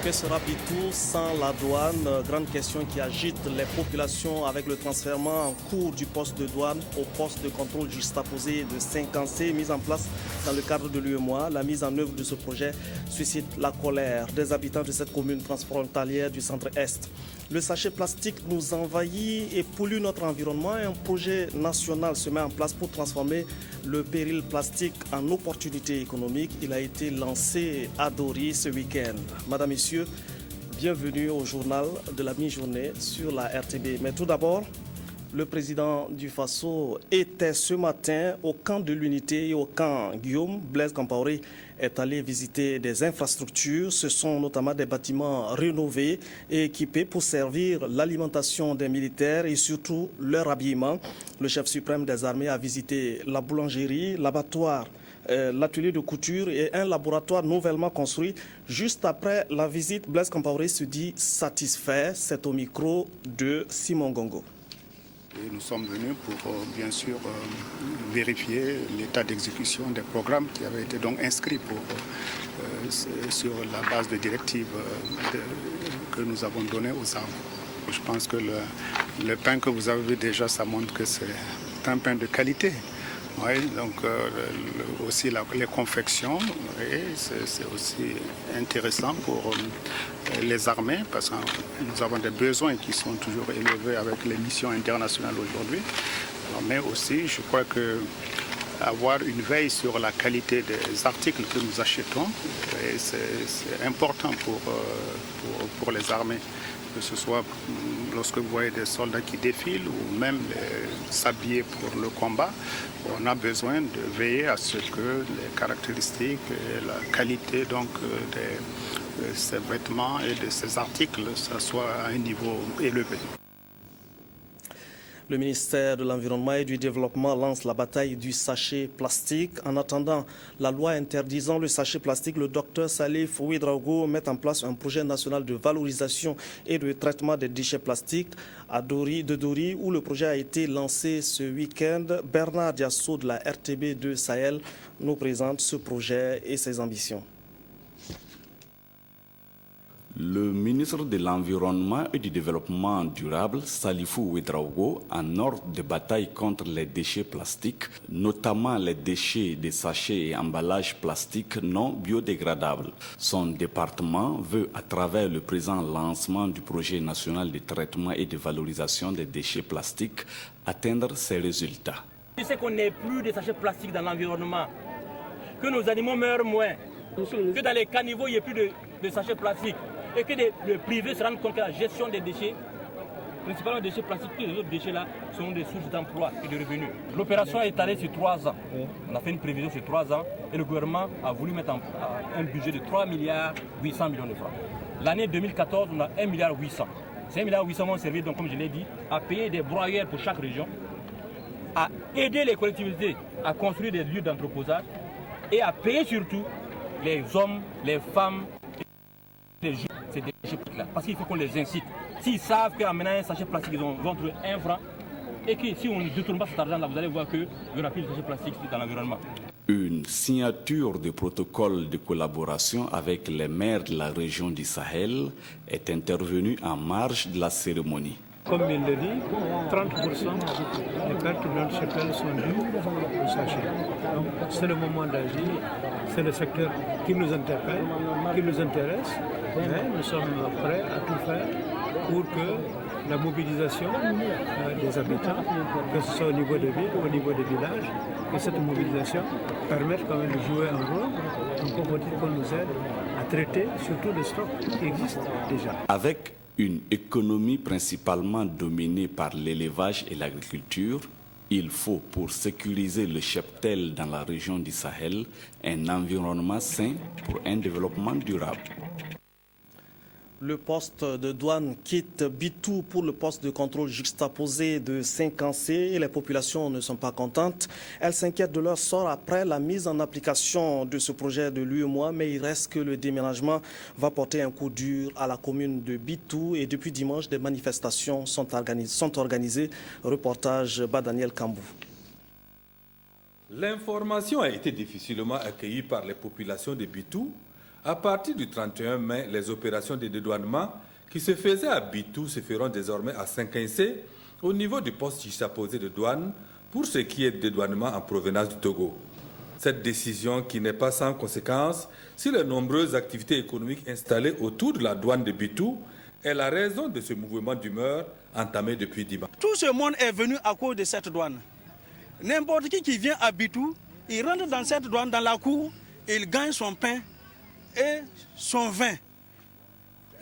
Que sera Bitou sans la douane? Grande question qui agite les populations avec le transfert en cours du poste de douane au poste de contrôle juxtaposé de Saint-Cancé, mis en place dans le cadre de l'UEMOA. La mise en œuvre de ce projet suscite la colère des habitants de cette commune transfrontalière du centre-est. Le sachet plastique nous envahit et pollue notre environnement. Un projet national se met en place pour transformer le péril plastique en opportunité économique. Il a été lancé à Dori ce week-end. Madame, Messieurs, bienvenue au journal de la mi-journée sur la RTB. Mais tout d'abord, le président du FASO était ce matin au camp de l'unité et au camp Guillaume. Blaise Compaoré est allé visiter des infrastructures. Ce sont notamment des bâtiments rénovés et équipés pour servir l'alimentation des militaires et surtout leur habillement. Le chef suprême des armées a visité la boulangerie, l'abattoir, l'atelier de couture et un laboratoire nouvellement construit. Juste après la visite, Blaise Compaoré se dit satisfait. C'est au micro de Simon Gongo. Et nous sommes venus pour, bien sûr, vérifier l'état d'exécution des programmes qui avaient été donc inscrits sur la base des directives que nous avons données aux armes. Je pense que le pain que vous avez vu déjà, ça montre que c'est un pain de qualité. Oui, donc aussi les confections, c'est aussi intéressant pour les armées parce que nous avons des besoins qui sont toujours élevés avec les missions internationales aujourd'hui. Mais aussi, je crois que avoir une veille sur la qualité des articles que nous achetons, c'est important pour les armées. Que ce soit lorsque vous voyez des soldats qui défilent ou même s'habiller pour le combat, on a besoin de veiller à ce que les caractéristiques et la qualité donc, de ces vêtements et de ces articles ça soit à un niveau élevé. Le ministère de l'Environnement et du Développement lance la bataille du sachet plastique. En attendant la loi interdisant le sachet plastique, le docteur Salif Ouedraogo met en place un projet national de valorisation et de traitement des déchets plastiques à Dori, où le projet a été lancé ce week-end. Bernard Diasso de la RTB2 Sahel nous présente ce projet et ses ambitions. Le ministre de l'Environnement et du Développement durable, Salifou Ouedraogo, en ordre de bataille contre les déchets plastiques, notamment les déchets des sachets et emballages plastiques non biodégradables. Son département veut, à travers le présent lancement du projet national de traitement et de valorisation des déchets plastiques, atteindre ces résultats. Tu sais qu'on n'ait plus de sachets plastiques dans l'environnement, que nos animaux meurent moins, que dans les caniveaux il n'y ait plus de sachets plastiques. Et que le privé se rende compte que la gestion des déchets, principalement des déchets plastiques, tous les autres déchets là, sont des sources d'emploi et de revenus. L'opération est étalée sur 3 ans. On a fait une prévision sur 3 ans et le gouvernement a voulu mettre un budget de 3 milliards 800 millions de francs. L'année 2014, on a 1 milliard 800. Ces 1 milliard 800 vont servir, donc, comme je l'ai dit, à payer des broyeurs pour chaque région, à aider les collectivités à construire des lieux d'entreposage et à payer surtout les hommes, les femmes, les jeunes. Ces déchets là, parce qu'il faut qu'on les incite. S'ils savent qu'en menant un sachet plastique, ils vont trouver 1 franc, et que si on ne détourne pas cet argent-là, vous allez voir qu'il n'y aura plus de sachets plastiques dans l'environnement. Une signature de protocole de collaboration avec les maires de la région du Sahel est intervenue en marge de la cérémonie. Comme il le dit, 30% des pertes non-chepelles sont dues au sachet. Donc c'est le moment d'agir, c'est le secteur qui nous interpelle, qui nous intéresse, mais nous sommes prêts à tout faire pour que la mobilisation des habitants, que ce soit au niveau des villes ou au niveau des villages, que cette mobilisation permette quand même de jouer un rôle. Donc on dit qu'on nous aide à traiter surtout les stocks qui existent déjà. Avec une économie principalement dominée par l'élevage et l'agriculture, il faut, pour sécuriser le cheptel dans la région du Sahel, un environnement sain pour un développement durable. Le poste de douane quitte Bitou pour le poste de contrôle juxtaposé de Saint-Cancé et les populations ne sont pas contentes. Elles s'inquiètent de leur sort après la mise en application de ce projet de l'UEMOA, mais il reste que le déménagement va porter un coup dur à la commune de Bitou et depuis dimanche, des manifestations sont organisées. Reportage Badaniel Kambou. L'information a été difficilement accueillie par les populations de Bitou À partir du 31 mai, les opérations de dédouanement qui se faisaient à Bitou se feront désormais à Saint-Quincé au niveau du poste juxtaposé de douane pour ce qui est de dédouanement en provenance du Togo. Cette décision, qui n'est pas sans conséquence sur les nombreuses activités économiques installées autour de la douane de Bitou, est la raison de ce mouvement d'humeur entamé depuis dimanche. Tout ce monde est venu à cause de cette douane. N'importe qui vient à Bitou, il rentre dans cette douane, dans la cour, il gagne son pain et son vin.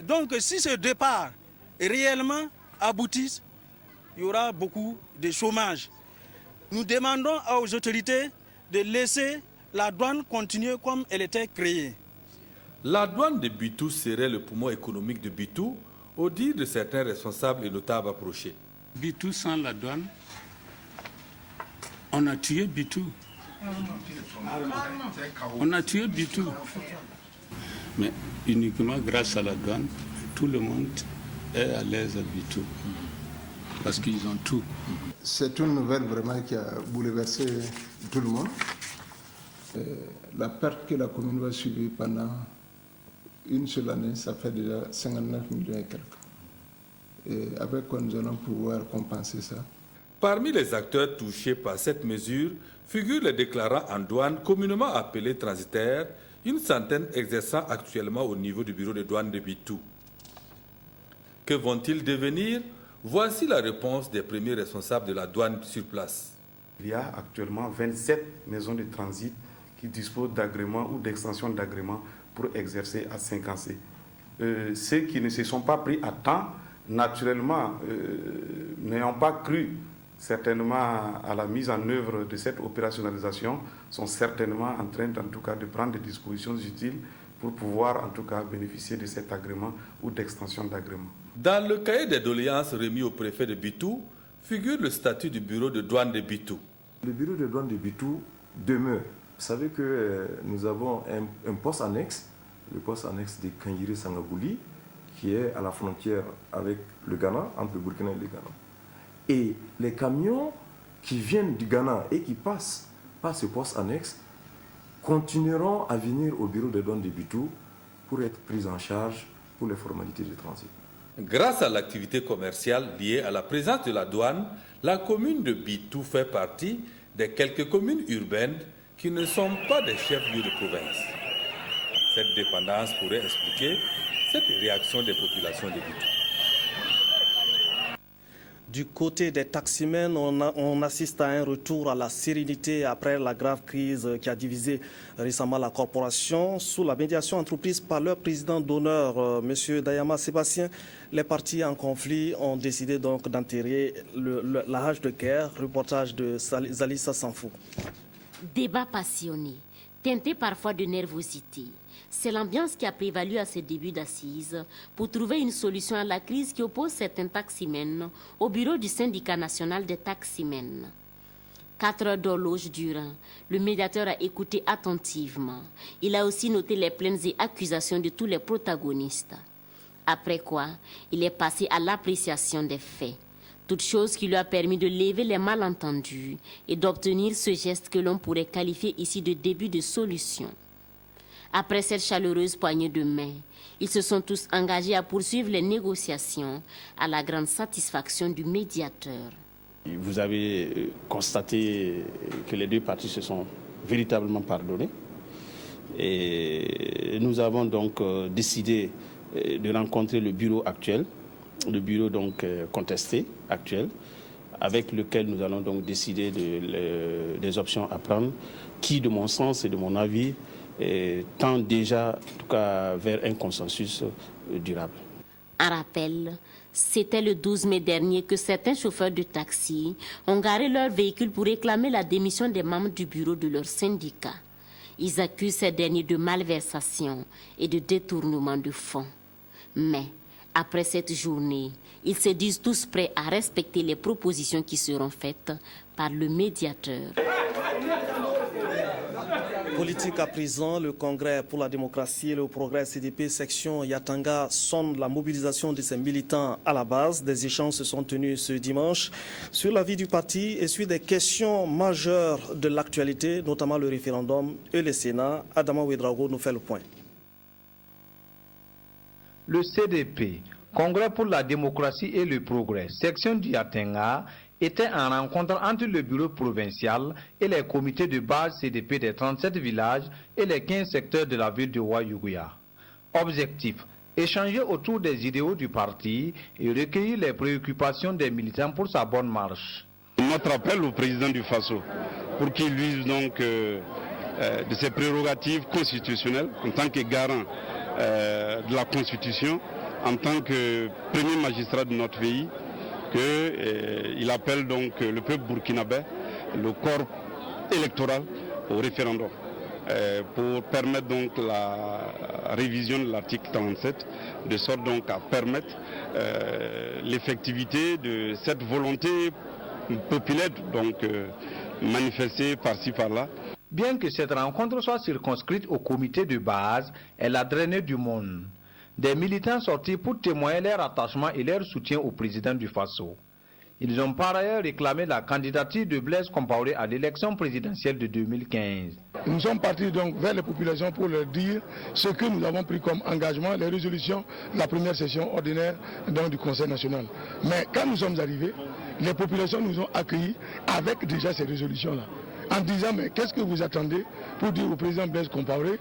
Donc si ce départ réellement aboutit, il y aura beaucoup de chômage. Nous demandons aux autorités de laisser la douane continuer comme elle était créée. La douane de Bitou serait le poumon économique de Bitou, au dire de certains responsables et notables approchés. Bitou sans la douane, on a tué Bitou. On a tué Bitou. Mais uniquement grâce à la douane, tout le monde est à l'aise à Bitou. Parce qu'ils ont tout. C'est une nouvelle vraiment qui a bouleversé tout le monde. La perte que la commune va subir pendant une seule année, ça fait déjà 59 millions et quelques. Et avec quoi nous allons pouvoir compenser ça? Parmi les acteurs touchés par cette mesure figurent les déclarants en douane communément appelés transitaires, une centaine exerçant actuellement au niveau du bureau de douane de Bitou. Que vont-ils devenir? Voici la réponse des premiers responsables de la douane sur place. Il y a actuellement 27 maisons de transit qui disposent d'agréments ou d'extension d'agréments pour exercer à Saint-Quincé. Ceux qui ne se sont pas pris à temps, naturellement, n'ayant pas cru certainement à la mise en œuvre de cette opérationnalisation, sont certainement en train, en tout cas, de prendre des dispositions utiles pour pouvoir, en tout cas, bénéficier de cet agrément ou d'extension d'agrément. Dans le cahier des doléances remis au préfet de Bitou, figure le statut du bureau de douane de Bitou. Le bureau de douane de Bitou demeure. Vous savez que nous avons un poste annexe, le poste annexe de Kanyiri-Sangabouli, qui est à la frontière avec le Ghana, entre le Burkina et le Ghana. Et les camions qui viennent du Ghana et qui passent par ce poste annexe continueront à venir au bureau de douane de Bitou pour être pris en charge pour les formalités de transit. Grâce à l'activité commerciale liée à la présence de la douane, la commune de Bitou fait partie des quelques communes urbaines qui ne sont pas des chefs-lieux de province. Cette dépendance pourrait expliquer cette réaction des populations de Bitou. Du côté des taximens, on assiste à un retour à la sérénité après la grave crise qui a divisé récemment la corporation. Sous la médiation entreprise par leur président d'honneur, M. Dayama Sébastien, les partis en conflit ont décidé donc d'enterrer la hache de guerre. Reportage de Zalissa Sanfou. Débat passionné, teinté parfois de nervosité. C'est l'ambiance qui a prévalu à ce début d'assises pour trouver une solution à la crise qui oppose certains taximens au bureau du syndicat national des taximens. 4 heures d'horloge durant, le médiateur a écouté attentivement. Il a aussi noté les plaintes et accusations de tous les protagonistes. Après quoi, il est passé à l'appréciation des faits. Toute chose qui lui a permis de lever les malentendus et d'obtenir ce geste que l'on pourrait qualifier ici de début de solution. Après cette chaleureuse poignée de main, ils se sont tous engagés à poursuivre les négociations à la grande satisfaction du médiateur. Vous avez constaté que les deux parties se sont véritablement pardonnées. Et nous avons donc décidé de rencontrer le bureau actuel, le bureau donc contesté actuel, avec lequel nous allons donc décider des options à prendre, qui, de mon sens et de mon avis, tend déjà en tout cas vers un consensus durable. En rappel, c'était le 12 mai dernier que certains chauffeurs de taxi ont garé leur véhicule pour réclamer la démission des membres du bureau de leur syndicat. Ils accusent ces derniers de malversation et de détournement de fonds. Mais, après cette journée, ils se disent tous prêts à respecter les propositions qui seront faites par le médiateur. Politique à présent, le Congrès pour la démocratie et le progrès CDP section Yatanga sonde la mobilisation de ses militants à la base. Des échanges se sont tenus ce dimanche sur la vie du parti et sur des questions majeures de l'actualité, notamment le référendum et le Sénat. Adama Ouedraogo nous fait le point. Le CDP, Congrès pour la démocratie et le progrès, section du Yatenga, était en rencontre entre le bureau provincial et les comités de base CDP des 37 villages et les 15 secteurs de la ville de Ouayouguya. Objectif, échanger autour des idéaux du parti et recueillir les préoccupations des militants pour sa bonne marche. Notre appel au président du Faso pour qu'il use donc de ses prérogatives constitutionnelles en tant que garant de la Constitution, en tant que premier magistrat de notre pays, qu'il appelle donc le peuple burkinabé, le corps électoral au référendum pour permettre donc la révision de l'article 37, de sorte donc à permettre l'effectivité de cette volonté populaire donc manifestée par-ci par-là. Bien que cette rencontre soit circonscrite au comité de base, elle a drainé du monde. Des militants sortis pour témoigner leur attachement et leur soutien au président du Faso. Ils ont par ailleurs réclamé la candidature de Blaise Compaoré à l'élection présidentielle de 2015. Nous sommes partis donc vers les populations pour leur dire ce que nous avons pris comme engagement, les résolutions de la première session ordinaire donc, du Conseil national. Mais quand nous sommes arrivés, les populations nous ont accueillis avec déjà ces résolutions-là, en disant mais qu'est-ce que vous attendez pour dire au président Blaise Compaoré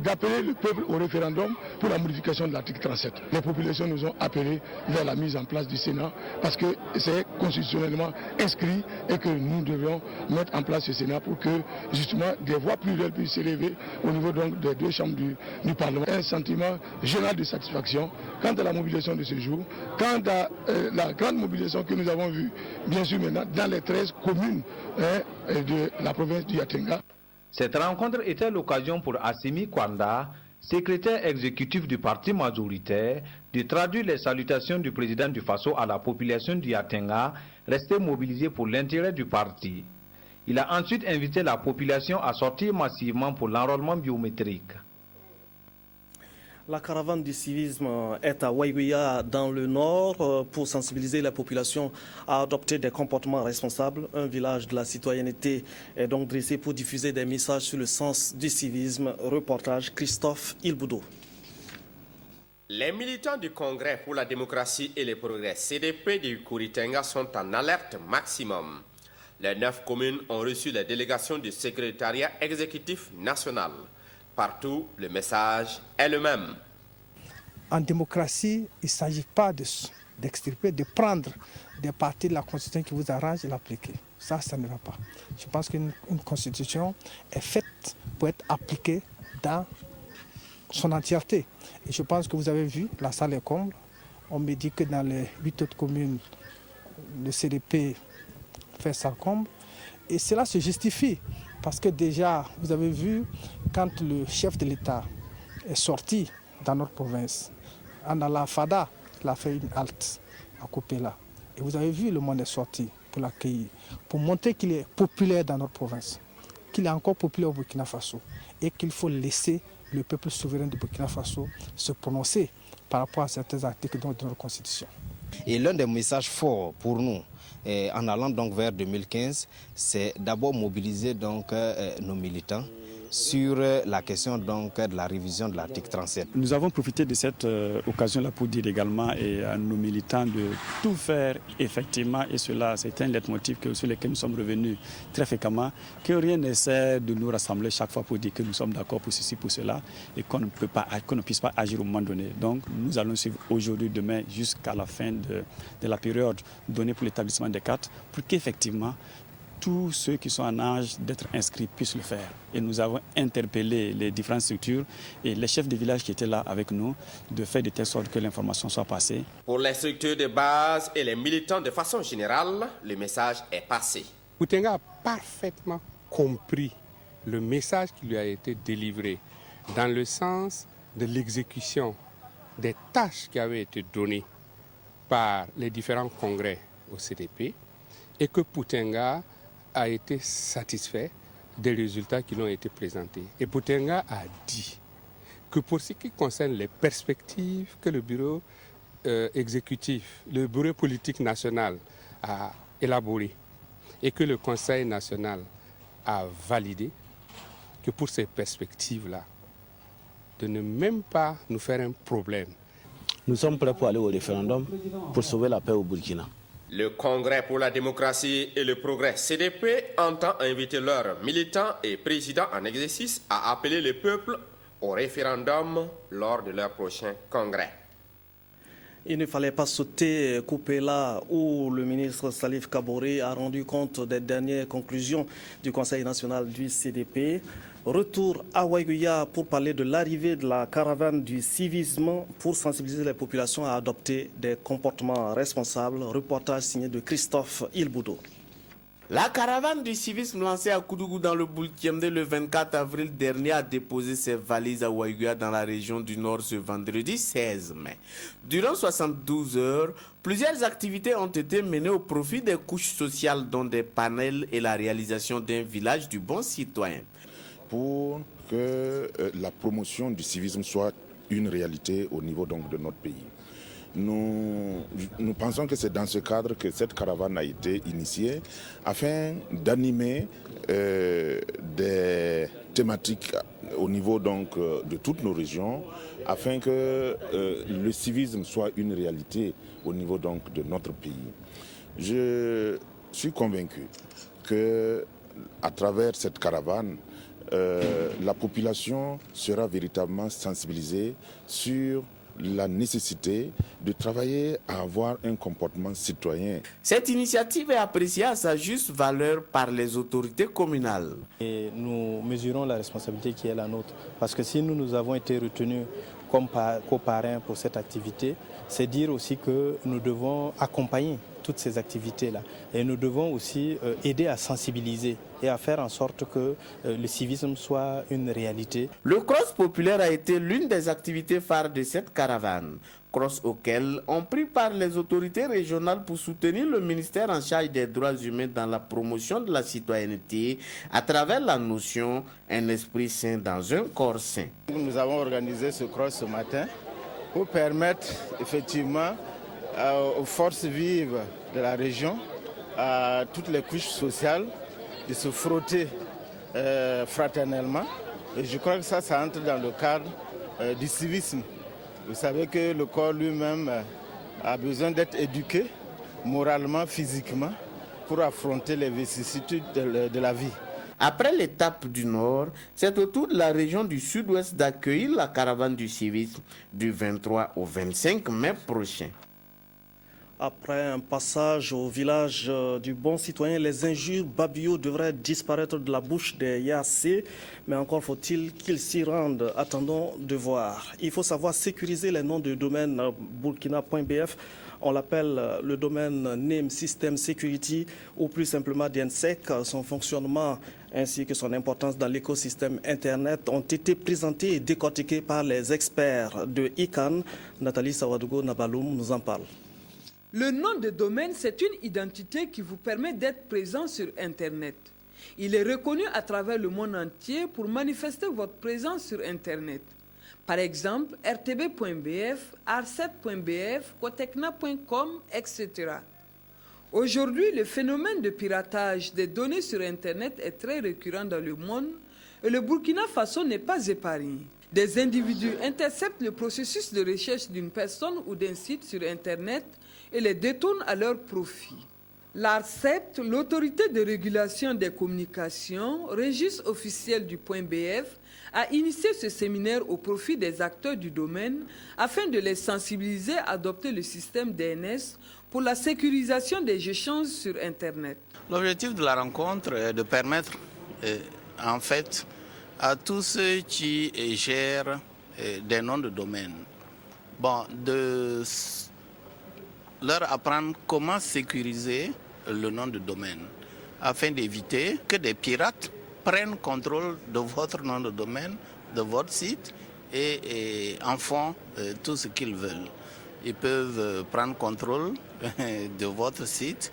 d'appeler le peuple au référendum pour la modification de l'article 37. Les populations nous ont appelés vers la mise en place du Sénat parce que c'est constitutionnellement inscrit et que nous devions mettre en place ce Sénat pour que justement des voix plurielles puissent s'élever au niveau donc des deux chambres du Parlement. Un sentiment général de satisfaction quant à la mobilisation de ce jour, quant à la grande mobilisation que nous avons vue bien sûr maintenant dans les 13 communes de la province du Yatenga. Cette rencontre était l'occasion pour Assimi Kwanda, secrétaire exécutif du parti majoritaire, de traduire les salutations du président du Faso à la population du Yatenga, restée mobilisée pour l'intérêt du parti. Il a ensuite invité la population à sortir massivement pour l'enrôlement biométrique. La caravane du civisme est à Ouayouguya dans le nord pour sensibiliser la population à adopter des comportements responsables. Un village de la citoyenneté est donc dressé pour diffuser des messages sur le sens du civisme. Reportage Christophe Ilboudou. Les militants du Congrès pour la démocratie et le progrès CDP du Kouritenga sont en alerte maximum. Les 9 communes ont reçu la délégation du secrétariat exécutif national. Partout, le message est le même. En démocratie, il ne s'agit pas d'extirper, de prendre des parties de la Constitution qui vous arrangent et l'appliquer. Ça ne va pas. Je pense qu'une Constitution est faite pour être appliquée dans son entièreté. Et je pense que vous avez vu, la salle est comble. On me dit que dans les 8 autres communes, le CDP fait sa comble. Et cela se justifie. Parce que déjà, vous avez vu, quand le chef de l'État est sorti dans notre province, en allant à Fada, il a fait une halte à Kopela. Et vous avez vu, le monde est sorti pour l'accueillir, pour montrer qu'il est populaire dans notre province, qu'il est encore populaire au Burkina Faso et qu'il faut laisser le peuple souverain du Burkina Faso se prononcer par rapport à certains articles de notre Constitution. Et l'un des messages forts pour nous, en allant donc vers 2015, c'est d'abord mobiliser donc nos militants sur la question donc de la révision de l'article 37. Nous avons profité de cette occasion-là pour dire également à nos militants de tout faire effectivement, et cela c'est un leitmotiv sur lequel nous sommes revenus très fréquemment, que rien n'essaie de nous rassembler chaque fois pour dire que nous sommes d'accord pour ceci, pour cela, et qu'on ne puisse pas agir au moment donné. Donc nous allons suivre aujourd'hui, demain, jusqu'à la fin de la période donnée pour l'établissement des cartes, pour qu'effectivement tous ceux qui sont en âge d'être inscrits puissent le faire. Et nous avons interpellé les différentes structures et les chefs de village qui étaient là avec nous de faire de telle sorte que l'information soit passée. Pour les structures de base et les militants de façon générale, le message est passé. Koutenga a parfaitement compris le message qui lui a été délivré dans le sens de l'exécution des tâches qui avaient été données par les différents congrès au CDP et que Koutenga a été satisfait des résultats qui lui ont été présentés. Et Koutenga a dit que pour ce qui concerne les perspectives que le bureau exécutif, le bureau politique national a élaboré et que le Conseil national a validé, que pour ces perspectives-là, de ne même pas nous faire un problème nous sommes prêts pour aller au référendum pour sauver la paix au Burkina. Le Congrès pour la démocratie et le progrès CDP entend inviter leurs militants et présidents en exercice à appeler le peuple au référendum lors de leur prochain congrès. Il ne fallait pas sauter, couper là où le ministre Salif Kaboré a rendu compte des dernières conclusions du Conseil national du CDP. Retour à Waiguya pour parler de l'arrivée de la caravane du civisme pour sensibiliser les populations à adopter des comportements responsables. Reportage signé de Christophe Ilboudo. La caravane du civisme lancée à Koudougou dans le Boulkiemde le 24 avril dernier a déposé ses valises à Waiguya dans la région du Nord ce vendredi 16 mai. Durant 72 heures, plusieurs activités ont été menées au profit des couches sociales dont des panels et la réalisation d'un village du bon citoyen. Pour que la promotion du civisme soit une réalité au niveau donc, de notre pays. Nous pensons que c'est dans ce cadre que cette caravane a été initiée afin d'animer des thématiques au niveau donc, de toutes nos régions afin que le civisme soit une réalité au niveau donc, de notre pays. Je suis convaincu qu'à travers cette caravane, la population sera véritablement sensibilisée sur la nécessité de travailler à avoir un comportement citoyen. Cette initiative est appréciée à sa juste valeur par les autorités communales. Et nous mesurons la responsabilité qui est la nôtre. Parce que si nous avons été retenus comme coparrains pour cette activité, c'est dire aussi que nous devons accompagner toutes ces activités-là. Et nous devons aussi aider à sensibiliser et à faire en sorte que le civisme soit une réalité. Le cross populaire a été l'une des activités phares de cette caravane. Cross auquel ont pris part les autorités régionales pour soutenir le ministère en charge des droits humains dans la promotion de la citoyenneté à travers la notion « un esprit sain dans un corps sain ». Nous avons organisé ce cross ce matin pour permettre effectivement aux forces vives de la région, à toutes les couches sociales, de se frotter fraternellement. Et je crois que ça entre dans le cadre du civisme. Vous savez que le corps lui-même a besoin d'être éduqué moralement, physiquement, pour affronter les vicissitudes de la vie. Après l'étape du Nord, c'est au tour de la région du Sud-Ouest d'accueillir la caravane du civisme du 23 au 25 mai prochain. Après un passage au village du bon citoyen, les injures babillot devraient disparaître de la bouche des Yassé, mais encore faut-il qu'ils s'y rendent. Attendons de voir. Il faut savoir sécuriser les noms de domaine burkina.bf. On l'appelle le domaine Name System Security ou plus simplement DNSEC. Son fonctionnement ainsi que son importance dans l'écosystème Internet ont été présentés et décortiqués par les experts de ICANN. Nathalie Sawadogo Nabaloum nous en parle. Le nom de domaine, c'est une identité qui vous permet d'être présent sur Internet. Il est reconnu à travers le monde entier pour manifester votre présence sur Internet. Par exemple, rtb.bf, arcet.bf, cotecna.com, etc. Aujourd'hui, le phénomène de piratage des données sur Internet est très récurrent dans le monde et le Burkina Faso n'est pas épargné. Des individus interceptent le processus de recherche d'une personne ou d'un site sur Internet et les détournent à leur profit. L'ARCEP, l'autorité de régulation des communications, registre officiel du .bf, a initié ce séminaire au profit des acteurs du domaine afin de les sensibiliser à adopter le système DNS pour la sécurisation des échanges sur Internet. L'objectif de la rencontre est de permettre en fait à tous ceux qui gèrent des noms de domaine de leur apprendre comment sécuriser le nom de domaine afin d'éviter que des pirates prennent contrôle de votre nom de domaine, de votre site et en font tout ce qu'ils veulent. Ils peuvent prendre contrôle de votre site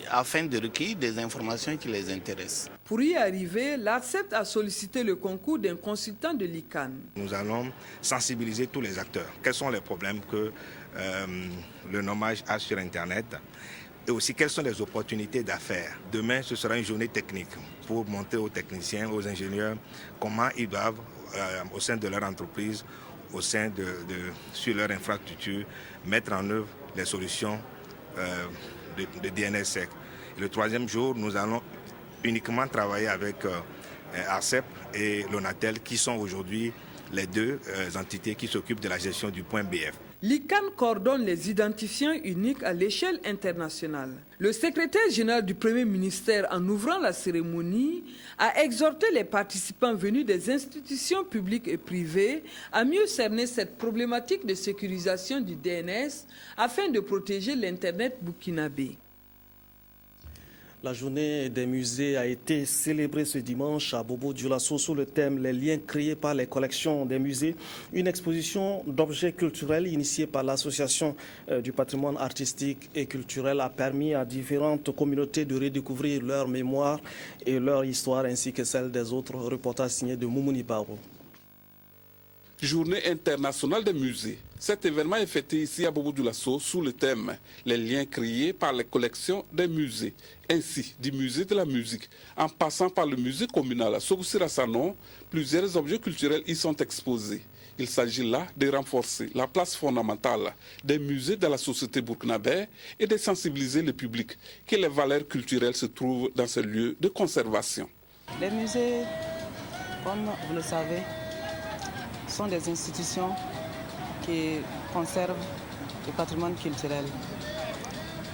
afin de recueillir des informations qui les intéressent. Pour y arriver, l'ARCEP a sollicité le concours d'un consultant de l'ICANN. Nous allons sensibiliser tous les acteurs. Quels sont les problèmes que le nommage a sur Internet et aussi quelles sont les opportunités d'affaires. Demain, ce sera une journée technique pour montrer aux techniciens, aux ingénieurs, comment ils doivent, au sein de leur entreprise, sur leur infrastructure, mettre en œuvre les solutions de DNSSEC. Le troisième jour, nous allons uniquement travailler avec ARCEP et l'ONATEL, qui sont aujourd'hui les deux entités qui s'occupent de la gestion du point BF. L'ICANN coordonne les identifiants uniques à l'échelle internationale. Le secrétaire général du Premier ministère, en ouvrant la cérémonie, a exhorté les participants venus des institutions publiques et privées à mieux cerner cette problématique de sécurisation du DNS afin de protéger l'Internet burkinabé. La journée des musées a été célébrée ce dimanche à Bobo-Dioulasso sous le thème « Les liens créés par les collections des musées ». Une exposition d'objets culturels initiée par l'Association du patrimoine artistique et culturel a permis à différentes communautés de redécouvrir leur mémoire et leur histoire ainsi que celle des autres. Reportages signés de Moumouni Baro. Journée internationale des musées. Cet événement est fêté ici à Bobo-Dioulasso sous le thème « Les liens créés par les collections des musées ». Ainsi, du musée de la musique, en passant par le musée communal Sogusira-Sanon, plusieurs objets culturels y sont exposés. Il s'agit là de renforcer la place fondamentale des musées de la société burkinabé et de sensibiliser le public que les valeurs culturelles se trouvent dans ces lieux de conservation. Les musées, comme vous le savez, sont des institutions qui conservent le patrimoine culturel.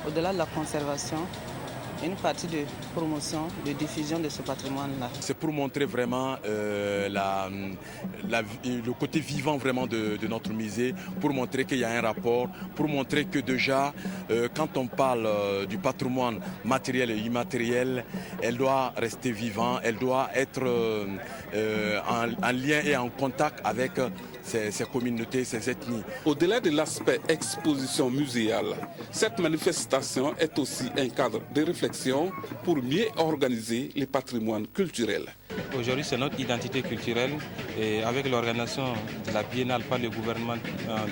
Au-delà de la conservation, une partie de promotion, de diffusion de ce patrimoine-là. C'est pour montrer vraiment le côté vivant vraiment de notre musée, pour montrer qu'il y a un rapport, pour montrer que déjà, quand on parle du patrimoine matériel et immatériel, elle doit rester vivante, elle doit être en lien et en contact avec ces communautés, ces ethnies. Au-delà de l'aspect exposition muséale, cette manifestation est aussi un cadre de réflexion pour mieux organiser les patrimoines culturels. Aujourd'hui, c'est notre identité culturelle et avec l'organisation de la Biennale par le gouvernement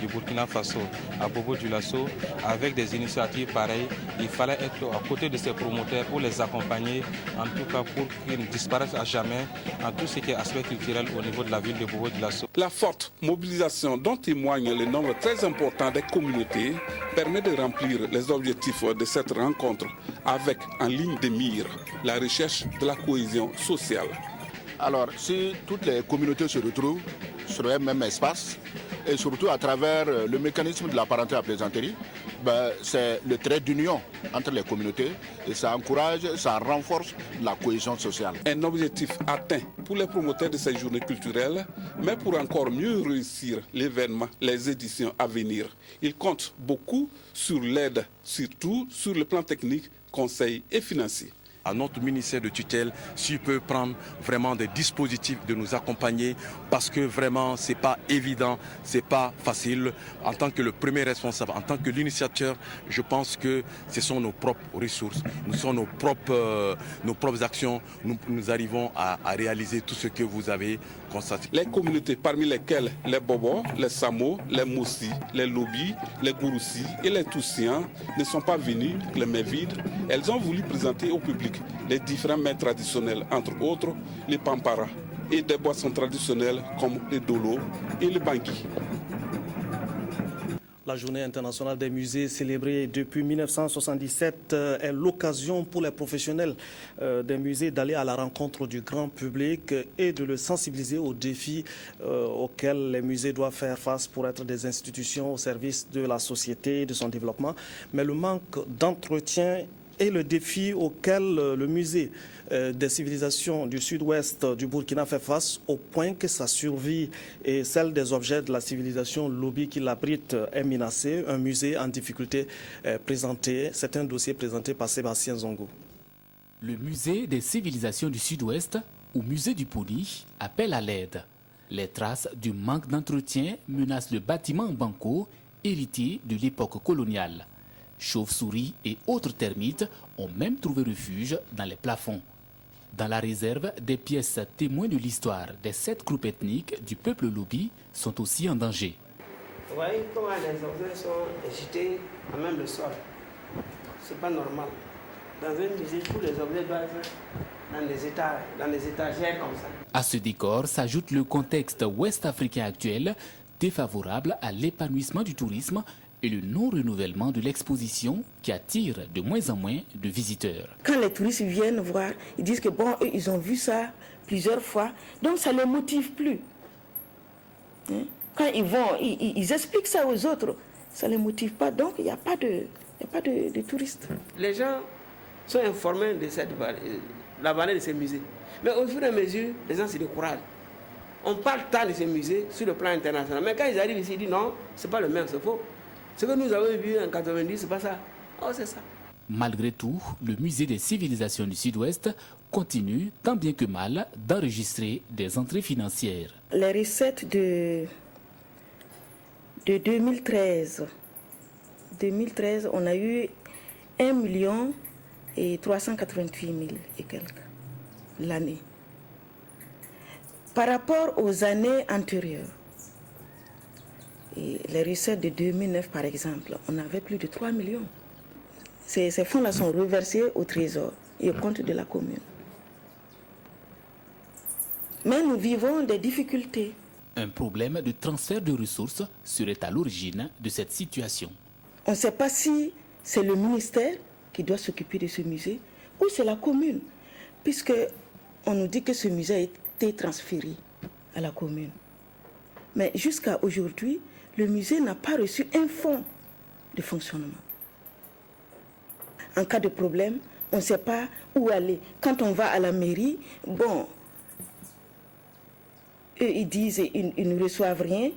du Burkina Faso à Bobo-Dioulasso, avec des initiatives pareilles, il fallait être à côté de ces promoteurs pour les accompagner, en tout cas pour qu'ils ne disparaissent à jamais en tout ce qui est aspect culturel au niveau de la ville de Bobo-Dioulasso. La forte mobilisation dont témoigne le nombre très important des communautés permet de remplir les objectifs de cette rencontre avec en ligne de mire la recherche de la cohésion sociale. Alors, si toutes les communautés se retrouvent sur un même espace, et surtout à travers le mécanisme de la parenté à plaisanterie, c'est le trait d'union entre les communautés et ça encourage, ça renforce la cohésion sociale. Un objectif atteint pour les promoteurs de ces journées culturelles, mais pour encore mieux réussir l'événement, les éditions à venir. Ils comptent beaucoup sur l'aide, surtout sur le plan technique, conseil et financier. À notre ministère de tutelle, s'il peut prendre vraiment des dispositifs de nous accompagner parce que vraiment c'est pas évident, c'est pas facile. En tant que le premier responsable, en tant que l'initiateur, je pense que ce sont nos propres ressources, nous sommes nos propres actions, nous arrivons à réaliser tout ce que vous avez constaté. Les communautés parmi lesquelles les Bobos, les Samo, les Moussi, les Lobi, les Gouroussi et les Toussiens ne sont pas venus les mains vides. Elles ont voulu présenter au public les différents mets traditionnels, entre autres les pampara et des boissons traditionnelles comme les dolo et le bangui. La journée internationale des musées célébrée depuis 1977 est l'occasion pour les professionnels des musées d'aller à la rencontre du grand public et de le sensibiliser aux défis auxquels les musées doivent faire face pour être des institutions au service de la société et de son développement. Mais le manque d'entretien et le défi auquel le musée des civilisations du sud-ouest du Burkina fait face au point que sa survie et celle des objets de la civilisation Lobi qui l'abrite est menacée. Un musée en difficulté présenté. C'est un dossier présenté par Sébastien Zongo. Le musée des civilisations du sud-ouest, ou musée du Poli, appelle à l'aide. Les traces du manque d'entretien menacent le bâtiment en banco, héritier de l'époque coloniale. Chauves-souris et autres termites ont même trouvé refuge dans les plafonds. Dans la réserve, des pièces témoins de l'histoire des 7 groupes ethniques du peuple Lobi sont aussi en danger. Vous voyez comment les objets sont jetés à même le sol. C'est pas normal. Dans un musée, tous les objets doivent être dans des étagères comme ça. À ce décor s'ajoute le contexte ouest-africain actuel, défavorable à l'épanouissement du tourisme et le non-renouvellement de l'exposition qui attire de moins en moins de visiteurs. Quand les touristes viennent voir, ils disent que bon, eux, ils ont vu ça plusieurs fois, donc ça ne les motive plus. Quand ils vont, ils expliquent ça aux autres, ça ne les motive pas, donc il n'y a pas de touristes. Les gens sont informés de la valeur de ces musées. Mais au fur et à mesure, les gens se découragent. On parle tant de ces musées sur le plan international. Mais quand ils arrivent ici, ils disent non, ce n'est pas le même, c'est faux. Ce que nous avons vu en 90, ce n'est pas ça. Oh, c'est ça. Malgré tout, le musée des civilisations du Sud-Ouest continue, tant bien que mal, d'enregistrer des entrées financières. Les recettes de 2013, on a eu 1 388 000 et quelques l'année. Par rapport aux années antérieures, et les recettes de 2009 par exemple, on avait plus de 3 millions. Ces fonds-là sont reversés au trésor et au compte de la commune. Mais nous vivons des difficultés. Un problème de transfert de ressources serait à l'origine de cette situation. On ne sait pas si c'est le ministère qui doit s'occuper de ce musée ou c'est la commune, puisque on nous dit que ce musée a été transféré à la commune. Mais jusqu'à aujourd'hui, le musée n'a pas reçu un fonds de fonctionnement. En cas de problème, on ne sait pas où aller. Quand on va à la mairie, bon, eux ils disent ils ne reçoivent rien.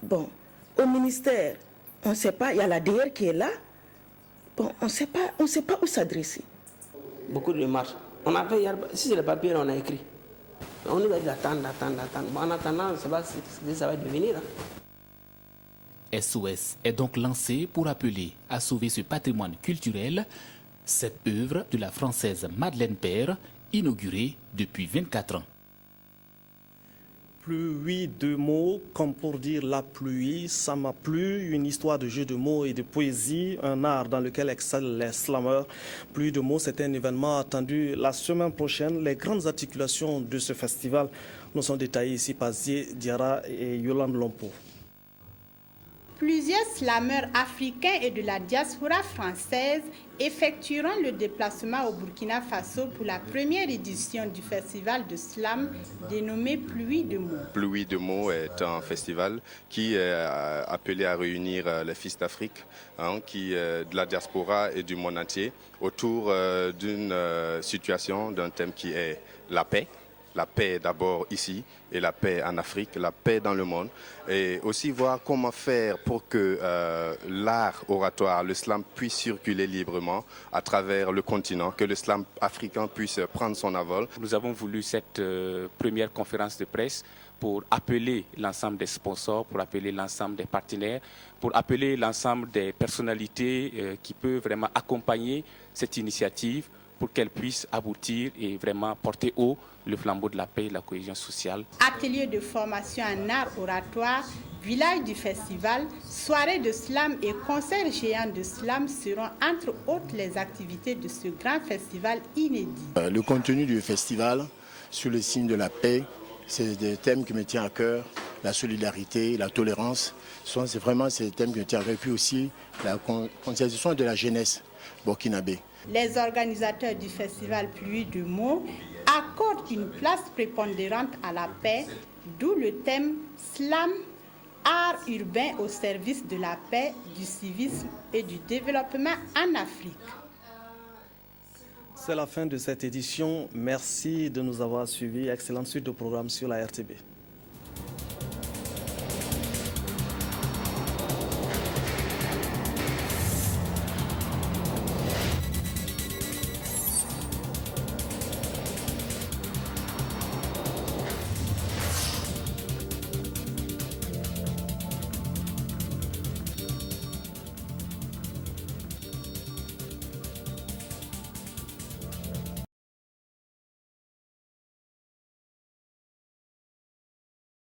Bon, au ministère, on ne sait pas, il y a la DR qui est là. Bon, on ne sait pas où s'adresser. Beaucoup de démarches. On a fait, si c'est le papier, on a écrit. On nous a dit d'attendre. Bon, en attendant, on ne sait pas si ça va devenir. SOS est donc lancé pour appeler à sauver ce patrimoine culturel, cette œuvre de la Française Madeleine Père, inaugurée depuis 24 ans. Pluie, deux mots, comme pour dire la pluie, ça m'a plu, une histoire de jeu de mots et de poésie, un art dans lequel excellent les slameurs. Pluie de mots, c'est un événement attendu la semaine prochaine. Les grandes articulations de ce festival nous sont détaillées ici par Zié Diarra et Yolande Lompo. Plusieurs slameurs africains et de la diaspora française effectueront le déplacement au Burkina Faso pour la première édition du festival de slam dénommé Pluie de mots. Pluie de mots est un festival qui est appelé à réunir les fils d'Afrique, de la diaspora et du monde entier autour d'une situation, d'un thème qui est la paix. La paix d'abord ici et la paix en Afrique, la paix dans le monde. Et aussi voir comment faire pour que l'art oratoire, le slam puisse circuler librement à travers le continent, que le slam africain puisse prendre son envol. Nous avons voulu cette première conférence de presse pour appeler l'ensemble des sponsors, pour appeler l'ensemble des partenaires, pour appeler l'ensemble des personnalités qui peuvent vraiment accompagner cette initiative pour qu'elle puisse aboutir et vraiment porter haut le flambeau de la paix et de la cohésion sociale. Atelier de formation en art oratoire, village du festival, soirée de slam et concert géant de slam seront entre autres les activités de ce grand festival inédit. Le contenu du festival, sur le signe de la paix, c'est des thèmes qui me tiennent à cœur, la solidarité, la tolérance. C'est vraiment ces thèmes qui me tiennent à cœur. Et puis aussi la conscientisation de la jeunesse burkinabé. Les organisateurs du festival Pluie de mots accordent une place prépondérante à la paix, d'où le thème Slam, art urbain au service de la paix, du civisme et du développement en Afrique. C'est la fin de cette édition. Merci de nous avoir suivis. Excellente suite de programme sur la RTB.